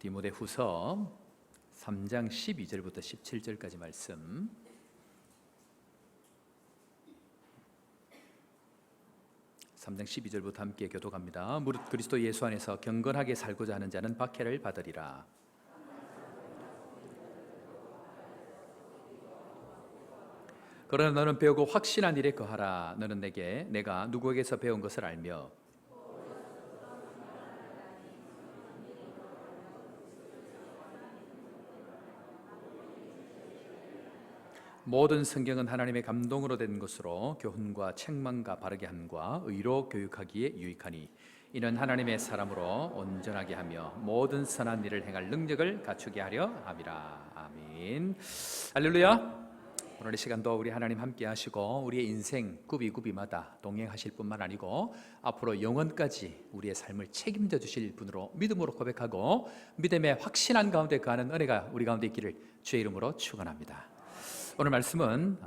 디모데후서 3장 12절부터 17절까지 말씀. (3장 12절부터) 함께 교독합니다. 무릇 그리스도 예수 안에서 경건하게 살고자 하는 자는 박해를 받으리라. 그러나 너는 배우고 확신한 일에 거하라. 너는 내가 누구에게서 배운 것을 알며 모든 성경은 하나님의 감동으로 된 것으로 교훈과 책망과 바르게 함과 의로 교육하기에 유익하니 이는 하나님의 사람으로 온전하게 하며 모든 선한 일을 행할 능력을 갖추게 하려 함이라. 아멘. 할렐루야. 오늘 이 시간도 우리 하나님 함께 하시고 우리의 인생 구비구비마다 동행하실 뿐만 아니고 앞으로 영원까지 우리의 삶을 책임져 주실 분으로 믿음으로 고백하고 믿음의 확신한 가운데 거하는 은혜가 우리 가운데 있기를 주의 이름으로 축원합니다. 오늘 말씀은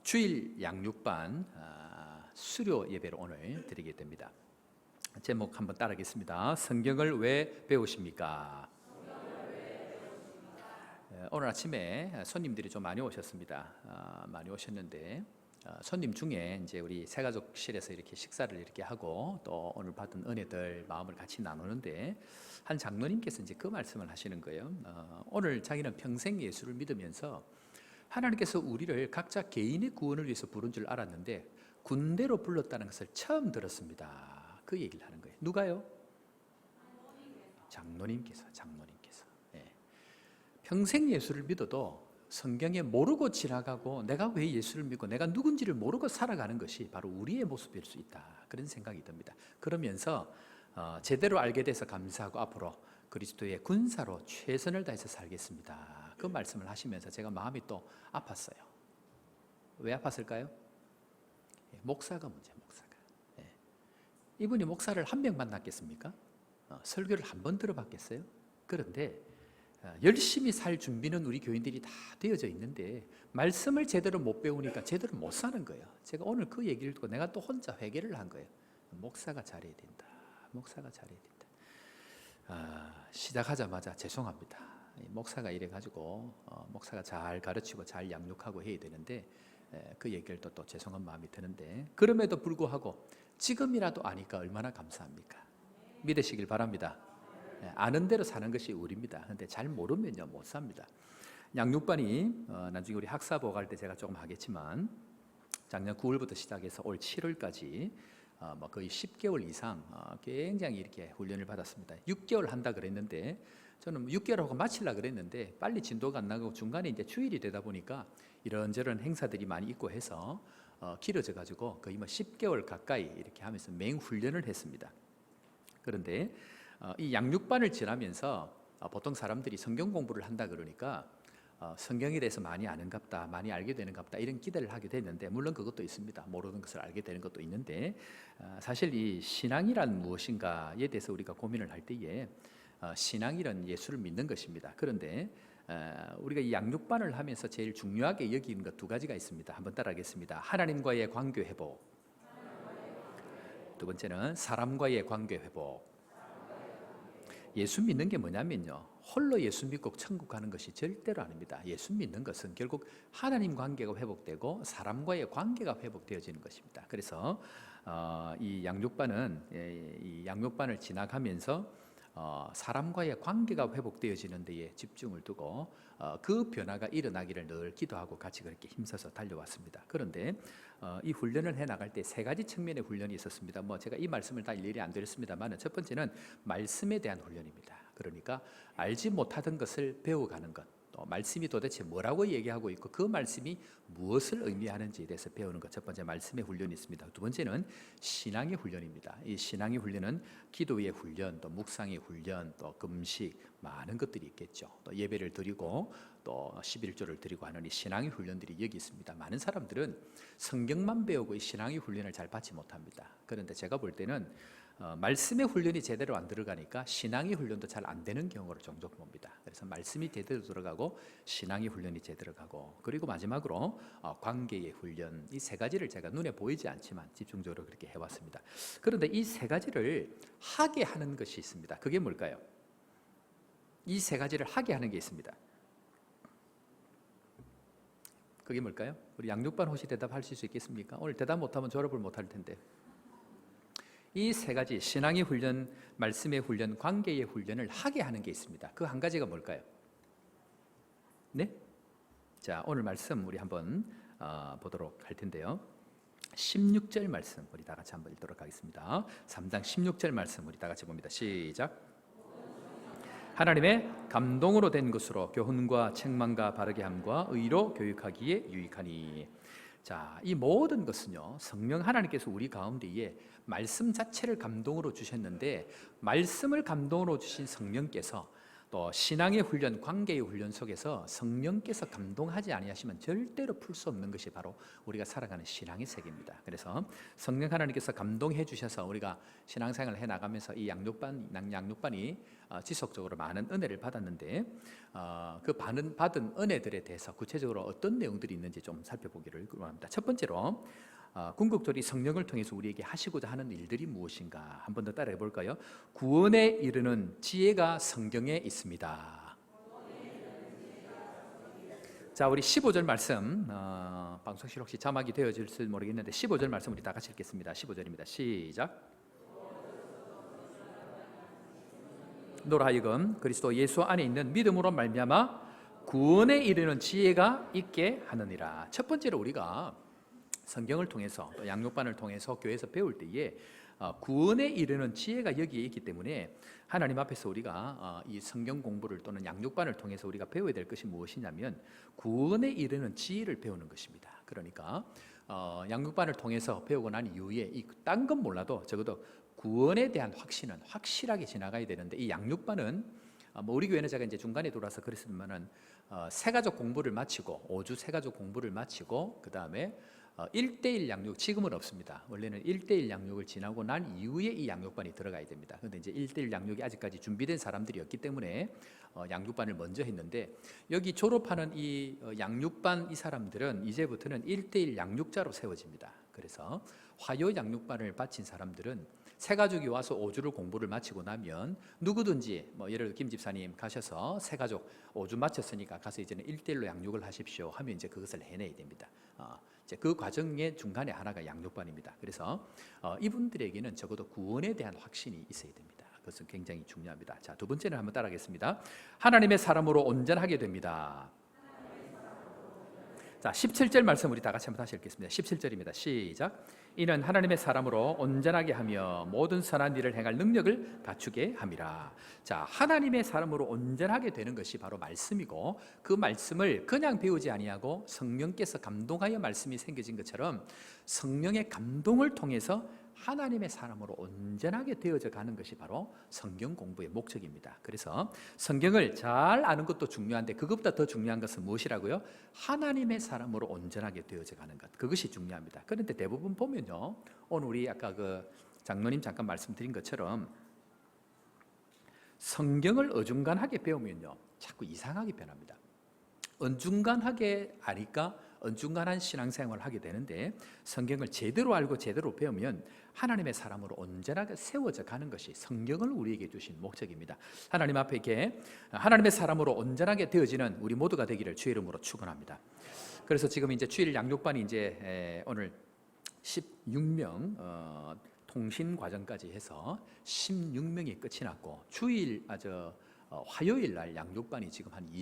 주일 양육반 수료 예배로 오늘 드리게 됩니다. 제목 한번 따라하겠습니다. 성경을 왜 배우십니까? 오늘 아침에 손님들이 좀 많이 오셨습니다. 많이 오셨는데 손님 중에 이제 우리 새가족실에서 이렇게 식사를 이렇게 하고 또 오늘 받은 은혜들 마음을 같이 나누는데 한 장로님께서 이제 그 말씀을 하시는 거예요. 오늘 자기는 평생 예수를 믿으면서 하나님께서 우리를 각자 개인의 구원을 위해서 부른 줄 알았는데 군대로 불렀다는 것을 처음 들었습니다. 그 얘기를 하는 거예요. 누가요? 장로님께서. 예. 평생 예수를 믿어도 성경에 모르고 지나가고 내가 왜 예수를 믿고 내가 누군지를 모르고 살아가는 것이 바로 우리의 모습일 수 있다. 그런 생각이 듭니다. 그러면서 제대로 알게 돼서 감사하고 앞으로 그리스도의 군사로 최선을 다해서 살겠습니다. 그 말씀을 하시면서 제가 마음이 또 아팠어요. 왜 아팠을까요? 목사가 문제예요. 목사가. 이분이 목사를 한 명 만났겠습니까? 설교를 한 번 들어봤겠어요? 그런데 열심히 살 준비는 우리 교인들이 다 되어져 있는데 말씀을 제대로 못 배우니까 제대로 못 사는 거예요. 제가 오늘 그 얘기를 듣고 내가 또 혼자 회개를 한 거예요. 목사가 잘해야 된다. 목사가 잘해야 된다. 시작하자마자 죄송합니다. 목사가 이래가지고 목사가 잘 가르치고 잘 양육하고 해야 되는데 그 얘기를 또 죄송한 마음이 드는데 그럼에도 불구하고 지금이라도 아니까 얼마나 감사합니까? 믿으시길 바랍니다. 아는 대로 사는 것이 우리입니다. 그런데 잘 모르면요 못 삽니다. 양육반이 나중에 우리 학사보 갈 때 제가 조금 하겠지만 작년 9월부터 시작해서 올 7월까지 거의 10개월 이상 굉장히 이렇게 훈련을 받았습니다. 6개월 한다 그랬는데 저는 6개월하고 마치려고 그랬는데 빨리 진도가 안 나가고 중간에 이제 주일이 되다 보니까 이런저런 행사들이 많이 있고 해서 길어져 가지고 거의 10개월 가까이 이렇게 하면서 맹훈련을 했습니다. 그런데 이 양육반을 지나면서 보통 사람들이 성경 공부를 한다 그러니까 성경에 대해서 많이 아는갑다, 많이 알게 되는갑다 이런 기대를 하게 됐는데 물론 그것도 있습니다. 모르는 것을 알게 되는 것도 있는데 사실 이 신앙이란 무엇인가에 대해서 우리가 고민을 할 때에 신앙이란 예수를 믿는 것입니다. 그런데 우리가 이 양육반을 하면서 제일 중요하게 여기는 것 두 가지가 있습니다. 한번 따라하겠습니다. 하나님과의 관계 회복, 두 번째는 사람과의 관계 회복. 예수 믿는 게 뭐냐면요 홀로 예수 믿고 천국 가는 것이 절대로 아닙니다. 예수 믿는 것은 결국 하나님 관계가 회복되고 사람과의 관계가 회복되어지는 것입니다. 그래서 이 양육반을 지나가면서 사람과의 관계가 회복되어지는 데에 집중을 두고 그 변화가 일어나기를 늘 기도하고 같이 그렇게 힘써서 달려왔습니다. 그런데 이 훈련을 해나갈 때 세 가지 측면의 훈련이 있었습니다. 제가 이 말씀을 다 일일이 안 드렸습니다만 첫 번째는 말씀에 대한 훈련입니다. 그러니까 알지 못하던 것을 배워가는 것, 또 말씀이 도대체 뭐라고 얘기하고 있고 그 말씀이 무엇을 의미하는지에 대해서 배우는 것, 첫 번째 말씀의 훈련이 있습니다. 두 번째는 신앙의 훈련입니다. 이 신앙의 훈련은 기도의 훈련, 또 묵상의 훈련, 또 금식 많은 것들이 있겠죠. 또 예배를 드리고 또 11조를 드리고 하는 이 신앙의 훈련들이 여기 있습니다. 많은 사람들은 성경만 배우고 이 신앙의 훈련을 잘 받지 못합니다. 그런데 제가 볼 때는 말씀의 훈련이 제대로 안 들어가니까 신앙의 훈련도 잘 안 되는 경우를 종종 봅니다. 그래서 말씀이 제대로 들어가고 신앙의 훈련이 제대로 가고 그리고 마지막으로 관계의 훈련, 이 세 가지를 제가 눈에 보이지 않지만 집중적으로 그렇게 해왔습니다. 그런데 이 세 가지를 하게 하는 것이 있습니다. 그게 뭘까요? 이 세 가지를 하게 하는 게 있습니다. 그게 뭘까요? 우리 양육반 혹시 대답하실 수 있겠습니까? 오늘 대답 못하면 졸업을 못할 텐데. 이 세 가지, 신앙의 훈련, 말씀의 훈련, 관계의 훈련을 하게 하는 게 있습니다. 그 한 가지가 뭘까요? 네? 자, 오늘 말씀 우리 한번 보도록 할 텐데요. 16절 말씀 우리 다 같이 한번 읽도록 하겠습니다. 3장 16절 말씀 우리 다 같이 봅니다. 시작. 하나님의 감동으로 된 것으로 교훈과 책망과 바르게 함과 의로 교육하기에 유익하니. 자, 이 모든 것은요, 성령 하나님께서 우리 가운데에 말씀 자체를 감동으로 주셨는데, 말씀을 감동으로 주신 성령께서 또 신앙의 훈련, 관계의 훈련 속에서 성령께서 감동하지 아니하시면 절대로 풀 수 없는 것이 바로 우리가 살아가는 신앙의 세계입니다. 그래서 성령 하나님께서 감동해 주셔서 우리가 신앙생활을 해 나가면서 이 양육반이 지속적으로 많은 은혜를 받았는데, 그 받은 은혜들에 대해서 구체적으로 어떤 내용들이 있는지 좀 살펴보기를 원합니다. 첫 번째로 궁극적으로 성령을 통해서 우리에게 하시고자 하는 일들이 무엇인가 한 번 더 따라해 볼까요? 구원에 이르는 지혜가 성경에 있습니다. 자, 우리 15절 말씀, 방송실 혹시 자막이 되어질지 모르겠는데 15절 말씀 우리 다 같이 읽겠습니다. 15절입니다. 시작. 너로 하여금 그리스도 예수 안에 있는 믿음으로 말미암아 구원에 이르는 지혜가 있게 하느니라. 첫 번째로 우리가 성경을 통해서 또 양육반을 통해서 교회에서 배울 때에 구원에 이르는 지혜가 여기에 있기 때문에 하나님 앞에서 우리가 이 성경 공부를 또는 양육반을 통해서 우리가 배워야 될 것이 무엇이냐면 구원에 이르는 지혜를 배우는 것입니다. 그러니까 양육반을 통해서 배우고 난 이후에 딴 건 몰라도 적어도 구원에 대한 확신은 확실하게 지나가야 되는데, 이 양육반은 우리 교회는 제가 이제 중간에 돌아서 그랬으면은 새가족 공부를 마치고 5주 새가족 공부를 마치고 그 다음에 1대1 양육, 지금은 없습니다. 원래는 1대1 양육을 지나고 난 이후에 이 양육반이 들어가야 됩니다. 그런데 이제 1대1 양육이 아직까지 준비된 사람들이었기 때문에 양육반을 먼저 했는데, 여기 졸업하는 이 양육반 이 사람들은 이제부터는 1대1 양육자로 세워집니다. 그래서 화요 양육반을 마친 사람들은 새가족이 와서 5주를 공부를 마치고 나면 누구든지 예를 들어 김 집사님 가셔서 새가족 5주 마쳤으니까 가서 이제는 1대1로 양육을 하십시오 하면 이제 그것을 해내야 됩니다. 이제 그 과정의 중간에 하나가 양육반입니다. 그래서 이분들에게는 적어도 구원에 대한 확신이 있어야 됩니다. 그것은 굉장히 중요합니다. 자, 두 번째는 한번 따라하겠습니다. 하나님의 사람으로 온전하게 됩니다. 자, 17절 말씀 우리 다 같이 한번 다시 읽겠습니다. 17절입니다. 시작. 이는 하나님의 사람으로 온전하게 하며 모든 선한 일을 행할 능력을 갖추게 함이라. 자, 하나님의 사람으로 온전하게 되는 것이 바로 말씀이고, 그 말씀을 그냥 배우지 아니하고 성령께서 감동하여 말씀이 생겨진 것처럼 성령의 감동을 통해서 하나님의 사람으로 온전하게 되어져 가는 것이 바로 성경 공부의 목적입니다. 그래서 성경을 잘 아는 것도 중요한데 그것보다 더 중요한 것은 무엇이라고요? 하나님의 사람으로 온전하게 되어져 가는 것, 그것이 중요합니다. 그런데 대부분 보면요, 오늘 우리 아까 그 장로님 잠깐 말씀드린 것처럼 성경을 어중간하게 배우면요 자꾸 이상하게 변합니다. 어중간하게 아니까 어중간한 신앙생활을 하게 되는데, 성경을 제대로 알고 제대로 배우면 하나님의 사람으로 온전하게 세워져 가는 것이 성경을 우리에게 주신 목적입니다. 하나님 앞에 이렇게 하나님의 사람으로 온전하게 되어지는 우리 모두가 되기를 주의 이름으로 축원합니다. 그래서 지금 이제 주일 양육반이 이제 오늘 16명 통신 과정까지 해서 16명이 끝이 났고, 화요일 날 양육반이 지금 한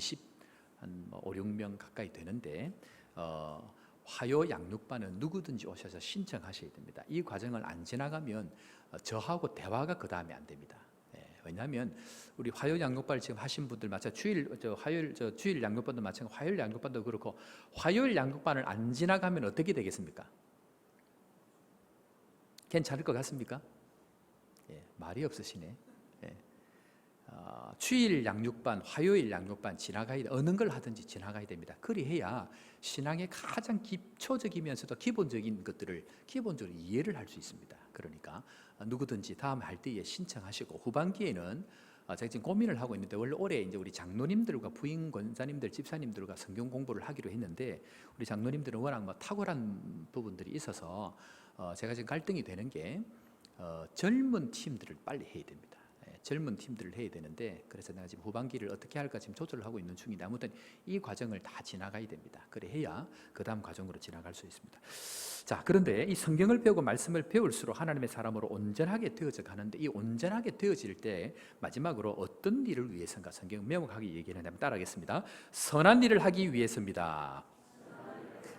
5, 6명 가까이 되는데, 화요 양육반은 누구든지 오셔서 신청하셔야 됩니다. 이 과정을 안 지나가면 저하고 대화가 그 다음에 안 됩니다. 왜냐하면 우리 화요 양육반을 지금 하신 분들 주일 양육반도 마찬가지고 화요일 양육반도 그렇고, 화요일 양육반을 안 지나가면 어떻게 되겠습니까? 괜찮을 것 같습니까? 말이 없으시네. 주일 양육반, 화요일 양육반 지나가야 돼. 어느 걸 하든지 지나가야 됩니다. 그리해야 신앙의 가장 기초적이면서도 기본적인 것들을 기본적으로 이해를 할 수 있습니다. 그러니까 누구든지 다음 할 때에 신청하시고, 후반기에는 제가 지금 고민을 하고 있는데, 원래 올해 이제 우리 장로님들과 부인 권사님들, 집사님들과 성경 공부를 하기로 했는데, 우리 장로님들은 워낙 탁월한 부분들이 있어서 제가 지금 갈등이 되는 게 젊은 팀들을 빨리 해야 됩니다. 젊은 팀들을 해야 되는데, 그래서 내가 지금 후반기를 어떻게 할까 지금 조절을 하고 있는 중인데, 아무튼 이 과정을 다 지나가야 됩니다. 그래 해야 그 다음 과정으로 지나갈 수 있습니다. 자, 그런데 이 성경을 배우고 말씀을 배울수록 하나님의 사람으로 온전하게 되어져 가는데, 이 온전하게 되어질 때 마지막으로 어떤 일을 위해서인가 성경은 명확하게 얘기를 한다면 따라하겠습니다. 선한 일을 하기 위해서입니다.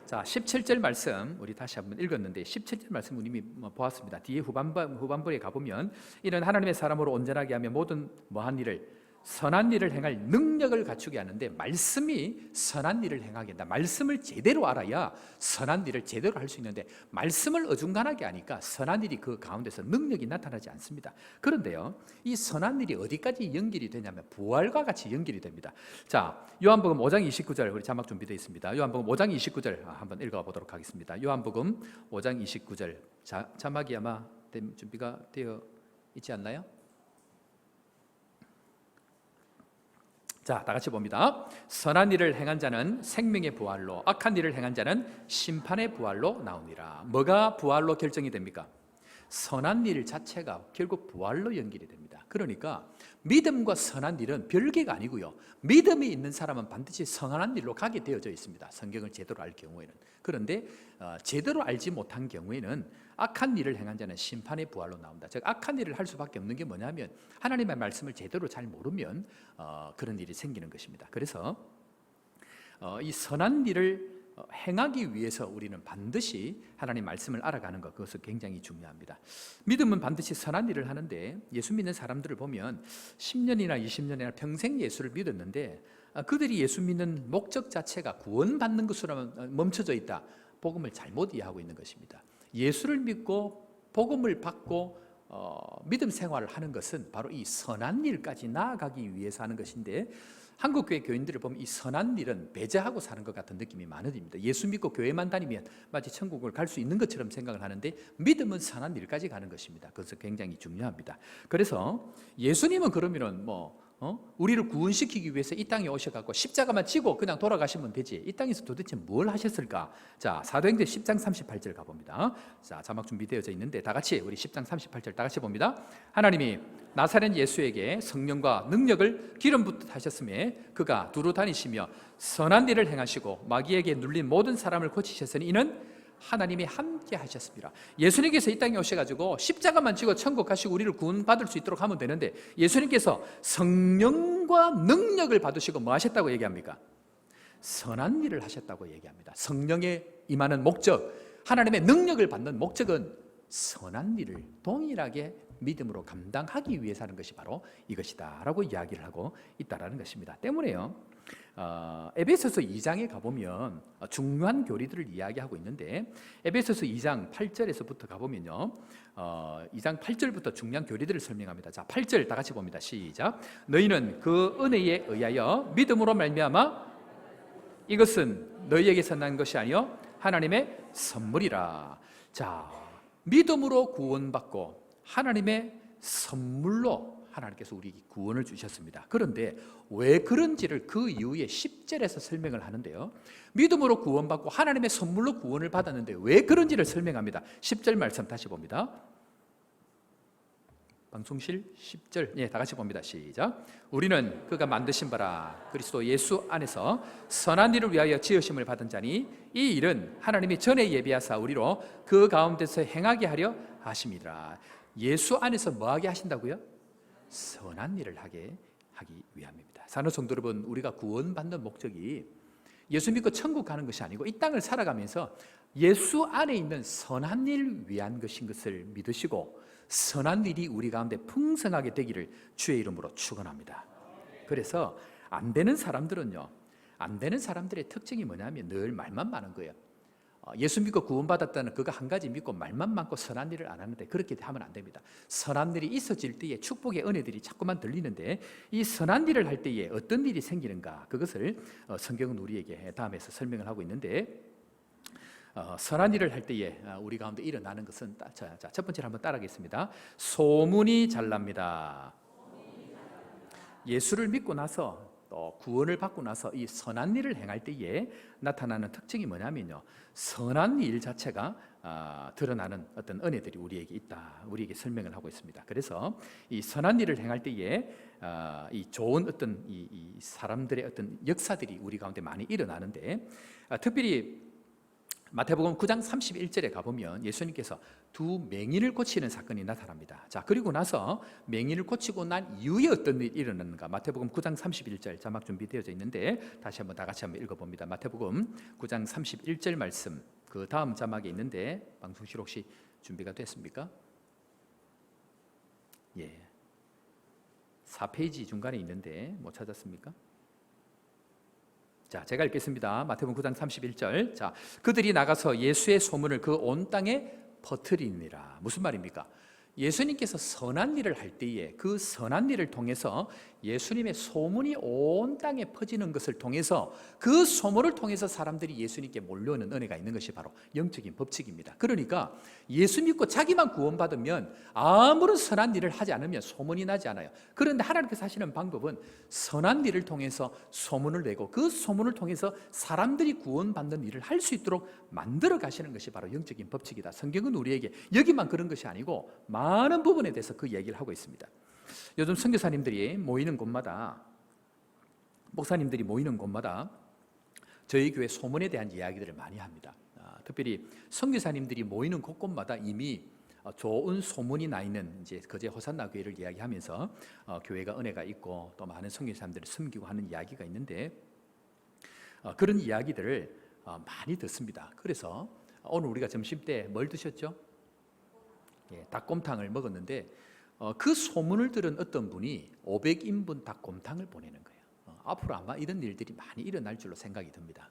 자, 17절 말씀 우리 다시 한번 읽었는데 17절 말씀 우리 이미 보았습니다. 뒤에 후반부에 가보면 이는 하나님의 사람으로 온전하게 하며 모든 뭐한 일을 선한 일을 행할 능력을 갖추게 하는데, 말씀이 선한 일을 행하게 한다. 말씀을 제대로 알아야 선한 일을 제대로 할 수 있는데, 말씀을 어중간하게 하니까 선한 일이 그 가운데서 능력이 나타나지 않습니다. 그런데요, 이 선한 일이 어디까지 연결이 되냐면 부활과 같이 연결이 됩니다. 자, 요한복음 5장 29절 우리 자막 준비되어 있습니다. 요한복음 5장 29절 한번 읽어보도록 하겠습니다. 요한복음 5장 29절 자막이 아마 준비가 되어 있지 않나요? 자, 다 같이 봅니다. 선한 일을 행한 자는 생명의 부활로, 악한 일을 행한 자는 심판의 부활로 나오니라. 뭐가 부활로 결정이 됩니까? 선한 일 자체가 결국 부활로 연결이 됩니다. 그러니까 믿음과 선한 일은 별개가 아니고요, 믿음이 있는 사람은 반드시 선한 일로 가게 되어져 있습니다. 성경을 제대로 알 경우에는. 그런데 제대로 알지 못한 경우에는 악한 일을 행한 자는 심판의 부활로 나온다. 즉 악한 일을 할 수밖에 없는 게 뭐냐면 하나님의 말씀을 제대로 잘 모르면 그런 일이 생기는 것입니다. 그래서 이 선한 일을 행하기 위해서 우리는 반드시 하나님 말씀을 알아가는 것, 그것은 굉장히 중요합니다. 믿음은 반드시 선한 일을 하는데, 예수 믿는 사람들을 보면 10년이나 20년이나 평생 예수를 믿었는데 그들이 예수 믿는 목적 자체가 구원받는 것으로만 멈춰져 있다. 복음을 잘못 이해하고 있는 것입니다. 예수를 믿고 복음을 받고 믿음 생활을 하는 것은 바로 이 선한 일까지 나아가기 위해서 하는 것인데, 한국교회 교인들을 보면 이 선한 일은 배제하고 사는 것 같은 느낌이 많습니다. 예수 믿고 교회만 다니면 마치 천국을 갈 수 있는 것처럼 생각을 하는데, 믿음은 선한 일까지 가는 것입니다. 그래서 굉장히 중요합니다. 그래서 예수님은 그러면은 우리를 구원시키기 위해서 이 땅에 오셔갖고 십자가만 지고 그냥 돌아가시면 되지, 이 땅에서 도대체 뭘 하셨을까? 자, 사도행전 10장 38절 가봅니다. 자, 자막 준비되어져 있는데 다 같이 우리 10장 38절 다 같이 봅니다. 하나님이 나사렛 예수에게 성령과 능력을 기름 붓듯 하셨음에 그가 두루 다니시며 선한 일을 행하시고 마귀에게 눌린 모든 사람을 고치셨으니 이는 하나님이 함께 하셨습니다. 예수님께서 이 땅에 오셔가지고 십자가만 지고 천국 가시고 우리를 구원받을 수 있도록 하면 되는데, 예수님께서 성령과 능력을 받으시고 뭐 하셨다고 얘기합니까? 선한 일을 하셨다고 얘기합니다. 성령에 임하는 목적, 하나님의 능력을 받는 목적은 선한 일을 동일하게 믿음으로 감당하기 위해서 하는 것이 바로 이것이다 라고 이야기를 하고 있다는 것입니다. 때문에요, 에베소서 2장에 가보면 중요한 교리들을 이야기하고 있는데, 에베소서 2장 8절에서부터 가보면요, 2장 8절부터 중요한 교리들을 설명합니다. 자, 8절 다 같이 봅니다. 시작. 너희는 그 은혜에 의하여 믿음으로 말미암아, 이것은 너희에게서 난 것이 아니요 하나님의 선물이라. 자, 믿음으로 구원받고 하나님의 선물로 하나님께서 우리에게 구원을 주셨습니다. 그런데 왜 그런지를 그 이후에 10절에서 설명을 하는데요, 믿음으로 구원받고 하나님의 선물로 구원을 받았는데 왜 그런지를 설명합니다. 10절 말씀 다시 봅니다. 방송실 10절, 다 같이 봅니다. 시작. 우리는 그가 만드신 바라 그리스도 예수 안에서 선한 일을 위하여 지으심을 받은 자니 이 일은 하나님이 전에 예비하사 우리로 그 가운데서 행하게 하려 하심이라. 예수 안에서 뭐하게 하신다고요? 선한 일을 하기 위함입니다. 사는 성도 여러분, 우리가 구원받는 목적이 예수 믿고 천국 가는 것이 아니고 이 땅을 살아가면서 예수 안에 있는 선한 일 위한 것인 것을 믿으시고 선한 일이 우리 가운데 풍성하게 되기를 주의 이름으로 축원합니다. 그래서 안 되는 사람들은요, 안 되는 사람들의 특징이 뭐냐면 늘 말만 많은 거예요. 예수 믿고 구원받았다는 그거 한 가지 믿고 말만 많고 선한 일을 안 하는데, 그렇게 하면 안 됩니다. 선한 일이 있어질 때에 축복의 은혜들이 자꾸만 들리는데, 이 선한 일을 할 때에 어떤 일이 생기는가, 그것을 성경은 우리에게 다음에서 설명을 하고 있는데, 선한 일을 할 때에 우리 가운데 일어나는 것은, 첫 번째로 한번 따라하겠습니다. 소문이 잘 납니다. 예수를 믿고 나서 또 구원을 받고 나서 이 선한 일을 행할 때에 나타나는 특징이 뭐냐면요, 선한 일 자체가 드러나는 어떤 은혜들이 우리에게 있다. 우리에게 설명을 하고 있습니다. 그래서 이 선한 일을 행할 때에 이 좋은 어떤 이 사람들의 어떤 역사들이 우리 가운데 많이 일어나는데 특별히 마태복음 9장 31절에 가보면 예수님께서 두 맹인을 고치는 사건이 나타납니다. 자, 그리고 나서 맹인을 고치고 난 이후에 어떤 일이 일어나는가? 마태복음 9장 31절 자막 준비되어져 있는데 다시 한번 다 같이 한번 읽어봅니다. 마태복음 9장 31절 말씀 그 다음 자막에 있는데 방송실 혹시 준비가 됐습니까? 예, 4페이지 중간에 있는데 못 찾았습니까? 자, 제가 읽겠습니다. 마태복음 9장 31절. 자, 그들이 나가서 예수의 소문을 그 온 땅에 퍼뜨리니라. 무슨 말입니까? 예수님께서 선한 일을 할 때에 그 선한 일을 통해서 예수님의 소문이 온 땅에 퍼지는 것을 통해서 그 소문을 통해서 사람들이 예수님께 몰려오는 은혜가 있는 것이 바로 영적인 법칙입니다. 그러니까 예수 믿고 자기만 구원받으면 아무런 선한 일을 하지 않으면 소문이 나지 않아요. 그런데 하나님께서 하시는 방법은 선한 일을 통해서 소문을 내고 그 소문을 통해서 사람들이 구원받는 일을 할 수 있도록 만들어 가시는 것이 바로 영적인 법칙이다. 성경은 우리에게 여기만 그런 것이 아니고 많은 부분에 대해서 그 얘기를 하고 있습니다. 요즘 선교사님들이 모이는 곳마다 목사님들이 모이는 곳마다 저희 교회 소문에 대한 이야기들을 많이 합니다. 특별히 선교사님들이 모이는 곳곳마다 이미 좋은 소문이 나 있는 이제 거제 호산나 교회를 이야기하면서 교회가 은혜가 있고 또 많은 선교사님들을 섬기고 하는 이야기가 있는데 그런 이야기들을 많이 듣습니다. 그래서 오늘 우리가 점심 때 뭘 드셨죠? 예, 닭곰탕을 먹었는데 그 소문을 들은 어떤 분이 500인분 닭곰탕을 보내는 거예요. 앞으로 아마 이런 일들이 많이 일어날 줄로 생각이 듭니다.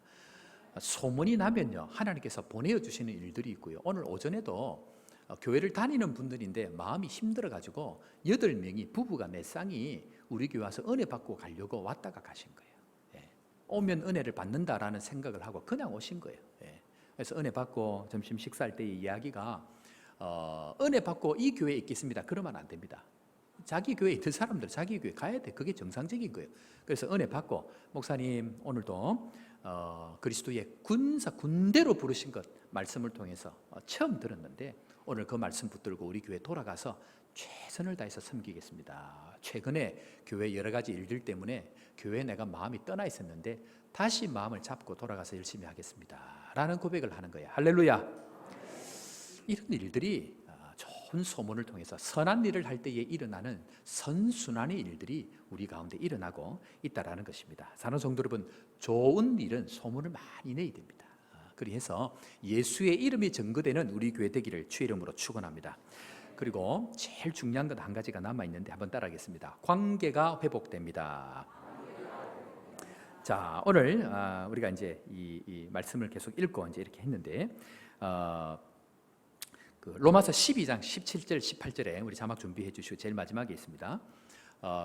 소문이 나면요 하나님께서 보내주시는 일들이 있고요. 오늘 오전에도 교회를 다니는 분들인데 마음이 힘들어가지고 8명이 부부가 몇 쌍이 우리 교회 와서 은혜 받고 가려고 왔다가 가신 거예요. 예. 오면 은혜를 받는다라는 생각을 하고 그냥 오신 거예요. 예. 그래서 은혜 받고 점심 식사할 때의 이야기가 은혜 받고 이 교회에 있겠습니다. 그러면 안 됩니다. 자기 교회에 있는 사람들 자기 교회 가야 돼. 그게 정상적인 거예요. 그래서 은혜 받고 목사님 오늘도 그리스도의 군대로 부르신 것 말씀을 통해서 처음 들었는데 오늘 그 말씀 붙들고 우리 교회 돌아가서 최선을 다해서 섬기겠습니다. 최근에 교회 여러 가지 일들 때문에 교회에 내가 마음이 떠나 있었는데 다시 마음을 잡고 돌아가서 열심히 하겠습니다. 라는 고백을 하는 거예요. 할렐루야. 이런 일들이 좋은 소문을 통해서 선한 일을 할 때에 일어나는 선순환의 일들이 우리 가운데 일어나고 있다라는 것입니다. 사는 성도 여러분, 좋은 일은 소문을 많이 내야 됩니다. 그래서 예수의 이름이 증거되는 우리 교회 되기를 주의 이름으로 축원합니다. 그리고 제일 중요한 것 한 가지가 남아 있는데 한번 따라하겠습니다. 관계가 회복됩니다. 자, 오늘 우리가 이제 이 말씀을 계속 읽고 이제 이렇게 했는데. 로마서 12장 17절 18절에 우리 자막 준비해 주시고 제일 마지막에 있습니다.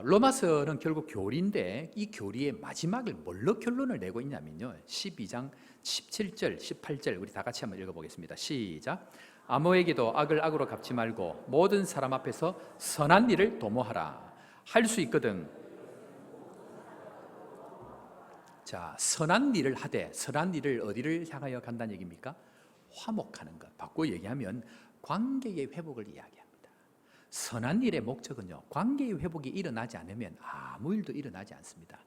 로마서는 결국 교리인데 이 교리의 마지막을 뭘로 결론을 내고 있냐면요 12장 17절 18절 우리 다 같이 한번 읽어보겠습니다. 시작. 아무에게도 악을 악으로 갚지 말고 모든 사람 앞에서 선한 일을 도모하라. 할 수 있거든. 자, 선한 일을 하되 선한 일을 어디를 향하여 간다는 얘기입니까? 화목하는 것. 바꿔 얘기하면 관계의 회복을 이야기합니다. 선한 일의 목적은요 관계의 회복이 일어나지 않으면 아무 일도 일어나지 않습니다.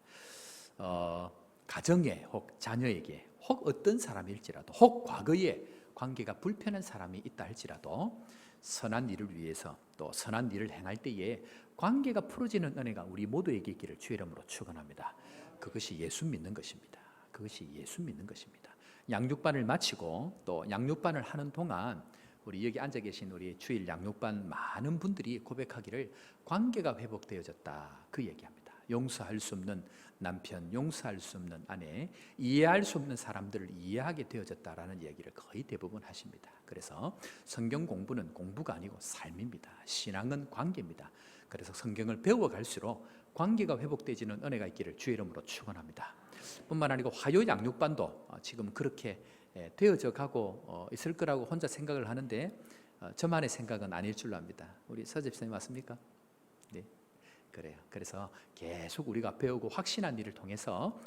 가정에 혹 자녀에게 혹 어떤 사람일지라도 혹 과거에 관계가 불편한 사람이 있다 할지라도 선한 일을 위해서 또 선한 일을 행할 때에 관계가 풀어지는 은혜가 우리 모두에게 있기를 주의 이름으로 축원합니다. 그것이 예수 믿는 것입니다. 그것이 예수 믿는 것입니다. 양육반을 마치고 또 양육반을 하는 동안 우리 여기 앉아 계신 우리 주일 양육반 많은 분들이 고백하기를 관계가 회복되어졌다 그 얘기합니다. 용서할 수 없는 남편, 용서할 수 없는 아내, 이해할 수 없는 사람들을 이해하게 되어졌다라는 얘기를 거의 대부분 하십니다. 그래서 성경 공부는 공부가 아니고 삶입니다. 신앙은 관계입니다. 그래서 성경을 배워갈수록 관계가 회복되지는 은혜가 있기를 주의 이름으로 축원합니다. 뿐만 아니고 화요 양육반도 지금 그렇게 되어져 가고 있을 거라고 혼자 생각을 하는데 저만의 생각은 아닐 줄로 압니다. 우리 서집사님 맞습니까? 네. 그래요. 그래서 계속 우리가 배우고 확신한 일을 통해서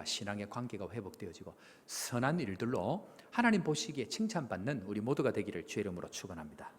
신앙의 관계가 회복되어지고 선한 일들로 하나님 보시기에 칭찬받는 우리 모두가 되기를 주의 이름으로 축원합니다.